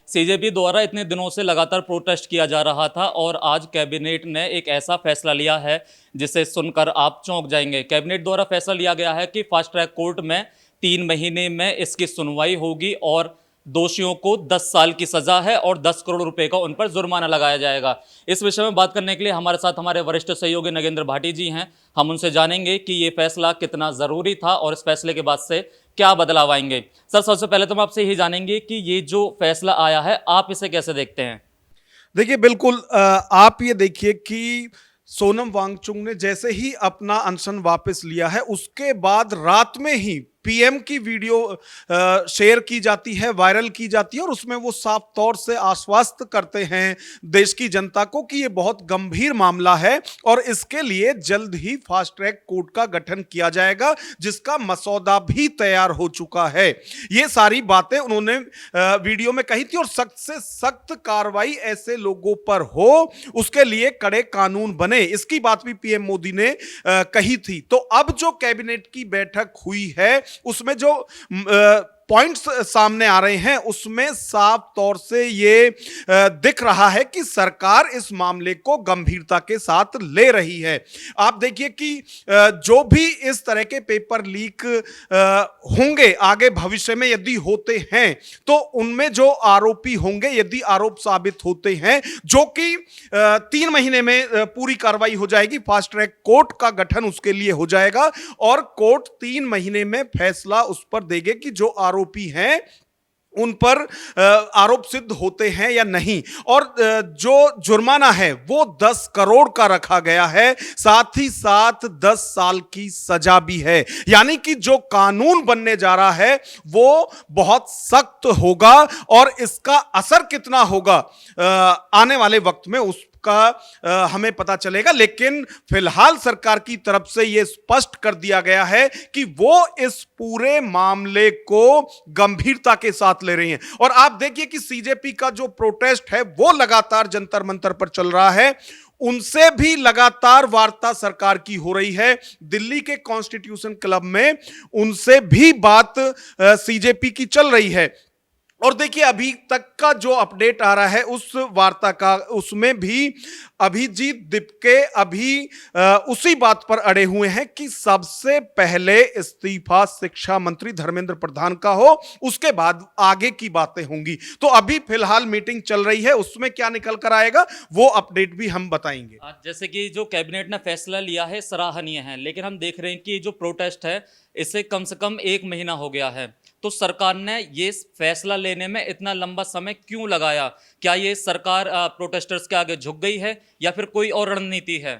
CJP द्वारा इतने दिनों से लगातार प्रोटेस्ट किया जा रहा था और आज कैबिनेट ने एक ऐसा फैसला लिया है जिसे सुनकर आप चौंक जाएंगे। कैबिनेट द्वारा फैसला लिया गया है कि फास्ट ट्रैक कोर्ट में 3 महीने में इसकी सुनवाई होगी और दोषियों को 10 साल की सजा है और 10 करोड़ रुपए का उन पर जुर्माना लगाया जाएगा। इस विषय में बात करने के लिए हमारे साथ हमारे वरिष्ठ सहयोगी नगेंद्र भाटी जी हैं। हम उनसे जानेंगे कि ये फैसला कितना जरूरी था और इस फैसले के बाद से क्या बदलाव आएंगे। सर, सबसे पहले तो हम आपसे यही जानेंगे कि ये जो फैसला आया है आप इसे कैसे देखते हैं? देखिए बिल्कुल आप ये देखिए कि सोनम वांगचुक ने जैसे ही अपना अनशन वापस लिया है उसके बाद रात में ही पीएम की वीडियो शेयर की जाती है, वायरल की जाती है और उसमें वो साफ तौर से आश्वस्त करते हैं देश की जनता को कि ये बहुत गंभीर मामला है और इसके लिए जल्द ही फास्ट ट्रैक कोर्ट का गठन किया जाएगा जिसका मसौदा भी तैयार हो चुका है। ये सारी बातें उन्होंने वीडियो में कही थी और सख्त से सख्त कार्रवाई ऐसे लोगों पर हो, उसके लिए कड़े कानून बने, इसकी बात भी पीएम मोदी ने कही थी। तो अब जो कैबिनेट की बैठक हुई है उसमें जो पॉइंट्स सामने आ रहे हैं उसमें साफ तौर से ये दिख रहा है कि सरकार इस मामले को गंभीरता के साथ ले रही है। आप देखिए कि जो भी इस तरह के पेपर लीक होंगे आगे भविष्य में यदि होते हैं तो उनमें जो आरोपी होंगे यदि आरोप साबित होते हैं, जो कि 3 महीने में पूरी कार्रवाई हो जाएगी, फास्ट ट्रैक कोर्ट का गठन उसके लिए हो जाएगा और कोर्ट 3 महीने में फैसला उस पर देंगे कि जो आरोपी हैं उन पर आरोप सिद्ध होते हैं या नहीं। और जो जुर्माना है वो 10 करोड़ का रखा गया है, साथ ही साथ 10 साल की सजा भी है। यानी कि जो कानून बनने जा रहा है वो बहुत सख्त होगा और इसका असर कितना होगा आने वाले वक्त में उसका हमें पता चलेगा। लेकिन फिलहाल सरकार की तरफ से यह स्पष्ट कर दिया गया है कि वो इस पूरे मामले को गंभीरता के साथ ले रही हैं। और आप देखिए कि सीजेपी का जो प्रोटेस्ट है वो लगातार जंतर मंतर पर चल रहा है, उनसे भी लगातार वार्ता सरकार की हो रही है। दिल्ली के कॉन्स्टिट्यूशन क्लब में उनसे भी बात सीजेपी की चल रही है। और देखिए अभी तक का जो अपडेट आ रहा है उस वार्ता का, उसमें भी अभिजीत दीपके अभी उसी बात पर अड़े हुए हैं कि सबसे पहले इस्तीफा शिक्षा मंत्री धर्मेंद्र प्रधान का हो, उसके बाद आगे की बातें होंगी। तो अभी फिलहाल मीटिंग चल रही है, उसमें क्या निकल कर आएगा वो अपडेट भी हम बताएंगे। जैसे कि जो कैबिनेट ने फैसला लिया है सराहनीय है, लेकिन हम देख रहे हैं कि जो प्रोटेस्ट है इसे कम से कम 1 महीना हो गया है। तो सरकार ने ये फैसला लेने में इतना लंबा समय क्यों लगाया? क्या ये सरकार प्रोटेस्टर्स के आगे झुक गई है या फिर कोई और रणनीति है?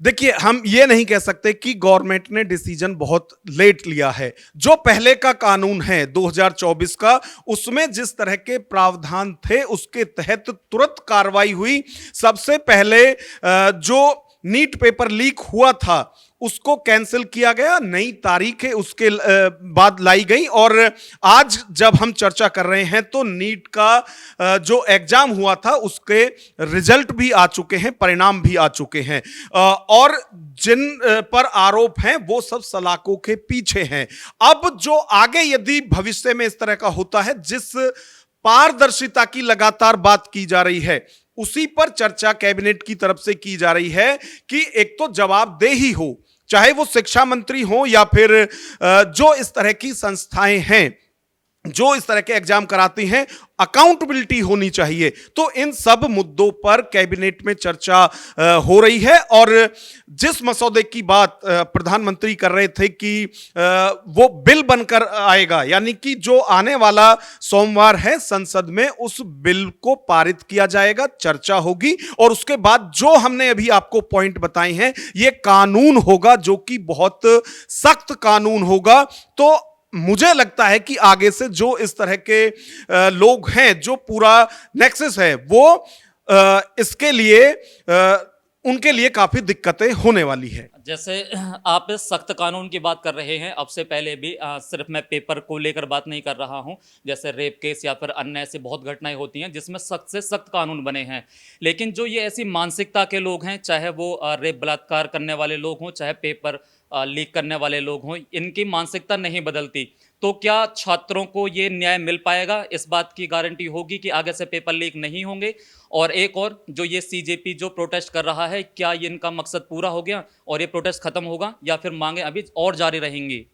देखिए हम ये नहीं कह सकते कि गवर्नमेंट ने डिसीजन बहुत लेट लिया है। जो पहले का कानून है 2024 का, उसमें जिस तरह के प्रावधान थे उसके तहत तुरंत कार्रवाई हुई। सबसे पहले जो नीट पेपर लीक हुआ था उसको कैंसिल किया गया, नई तारीख है उसके बाद लाई गई। और आज जब हम चर्चा कर रहे हैं तो नीट का जो एग्जाम हुआ था उसके रिजल्ट भी आ चुके हैं, परिणाम भी आ चुके हैं और जिन पर आरोप हैं वो सब सलाखों के पीछे हैं। अब जो आगे यदि भविष्य में इस तरह का होता है, जिस पारदर्शिता की लगातार बात की जा रही है उसी पर चर्चा कैबिनेट की तरफ से की जा रही है कि एक तो जवाबदेही हो, चाहे वो शिक्षा मंत्री हो या फिर जो इस तरह की संस्थाएं हैं जो इस तरह के एग्जाम कराती हैं, अकाउंटेबिलिटी होनी चाहिए। तो इन सब मुद्दों पर कैबिनेट में चर्चा हो रही है। और जिस मसौदे की बात प्रधानमंत्री कर रहे थे कि वो बिल बनकर आएगा, यानी कि जो आने वाला सोमवार है संसद में उस बिल को पारित किया जाएगा, चर्चा होगी और उसके बाद जो हमने अभी आपको पॉइंट बताए हैं ये कानून होगा जो कि बहुत सख्त कानून होगा। तो मुझे लगता है कि आगे से जो इस तरह के लोग हैं, जो पूरा नेक्सस है वो इसके लिए उनके लिए काफी दिक्कतें होने वाली है। जैसे आप इस सख्त कानून की बात कर रहे हैं, अब से पहले भी सिर्फ मैं पेपर को लेकर बात नहीं कर रहा हूं, जैसे रेप केस या फिर अन्य ऐसी बहुत घटनाएं होती हैं जिसमें सख्त से सख्त कानून बने हैं। लेकिन जो ये ऐसी मानसिकता के लोग हैं, चाहे वो रेप बलात्कार करने वाले लोग हों, चाहे पेपर लीक करने वाले लोग हों, इनकी मानसिकता नहीं बदलती। तो क्या छात्रों को ये न्याय मिल पाएगा? इस बात की गारंटी होगी कि आगे से पेपर लीक नहीं होंगे? और एक और, जो ये सीजेपी जो प्रोटेस्ट कर रहा है, क्या ये इनका मकसद पूरा हो गया और ये प्रोटेस्ट खत्म होगा, या फिर मांगे अभी और जारी रहेंगी?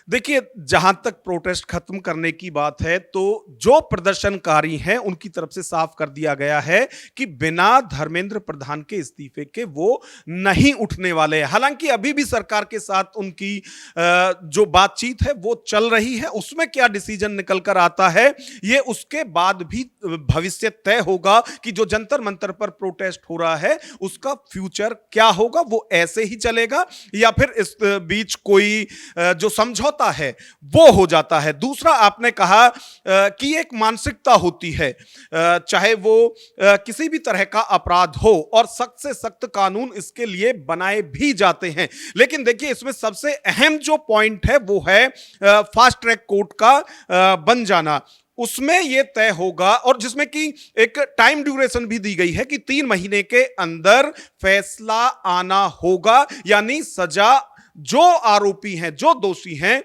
देखिए, जहां तक प्रोटेस्ट खत्म करने की बात है, तो जो प्रदर्शनकारी हैं उनकी तरफ से साफ कर दिया गया है कि बिना धर्मेंद्र प्रधान के इस्तीफे के वो नहीं उठने वाले हैं। हालांकि अभी भी सरकार के साथ उनकी जो बातचीत है वो चल रही है, उसमें क्या डिसीजन निकल कर आता है ये उसके बाद भी भविष्य तय होगा कि जो जंतर मंतर पर प्रोटेस्ट हो रहा है उसका फ्यूचर क्या होगा, वो ऐसे ही चलेगा या फिर इस बीच कोई जो समझौता है वो हो जाता है। दूसरा, आपने कहा कि एक मानसिकता होती है, चाहे वो किसी भी तरह का अपराध हो और सख्त से सख्त कानून इसके लिए बनाए भी जाते हैं, लेकिन देखिए इसमें सबसे अहम जो पॉइंट है वो है फास्ट ट्रैक कोर्ट का बन जाना। उसमें यह तय होगा, और जिसमें कि एक टाइम ड्यूरेशन भी दी गई है कि 3 महीने के अंदर फैसला आना होगा, यानी सजा, जो आरोपी हैं, जो दोषी हैं,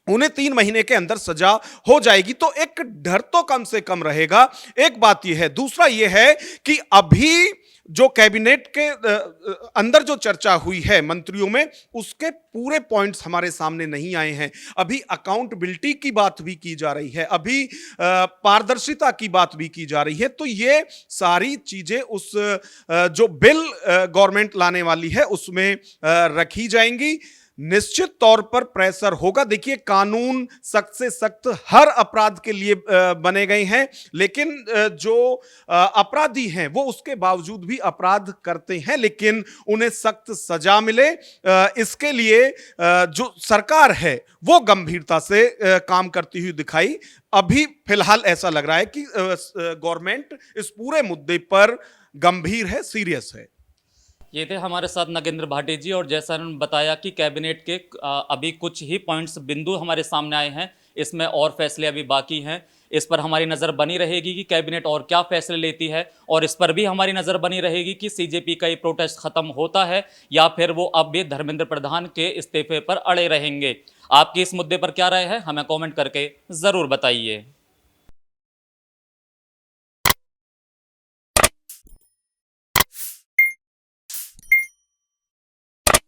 उन्हें 3 महीने के अंदर सजा हो जाएगी। तो एक डर तो कम से कम रहेगा। एक बात यह है। दूसरा यह है कि अभी जो कैबिनेट के अंदर जो चर्चा हुई है मंत्रियों में, उसके पूरे पॉइंट्स हमारे सामने नहीं आए हैं। अभी अकाउंटेबिलिटी की बात भी की जा रही है, अभी पारदर्शिता की बात भी की जा रही है। तो ये सारी चीजें उस जो बिल गवर्नमेंट लाने वाली है उसमें रखी जाएंगी। निश्चित तौर पर प्रेशर होगा। देखिए, कानून सख्त से सख्त हर अपराध के लिए बने गए हैं, लेकिन जो अपराधी हैं वो उसके बावजूद भी अपराध करते हैं, लेकिन उन्हें सख्त सजा मिले, इसके लिए जो सरकार है वो गंभीरता से काम करती हुई दिखाई अभी फिलहाल ऐसा लग रहा है कि गवर्नमेंट इस पूरे मुद्दे पर गंभीर है, सीरियस है। ये थे हमारे साथ नागेंद्र भाटी जी, और जैसा उन्होंने बताया कि कैबिनेट के अभी कुछ ही पॉइंट्स, बिंदु हमारे सामने आए हैं, इसमें और फैसले अभी बाकी हैं। इस पर हमारी नज़र बनी रहेगी कि कैबिनेट और क्या फैसले लेती है, और इस पर भी हमारी नज़र बनी रहेगी कि सीजेपी का ये प्रोटेस्ट ख़त्म होता है या फिर वो अब भी धर्मेंद्र प्रधान के इस्तीफे पर अड़े रहेंगे। आपकी इस मुद्दे पर क्या राय है, हमें कॉमेंट करके ज़रूर बताइए।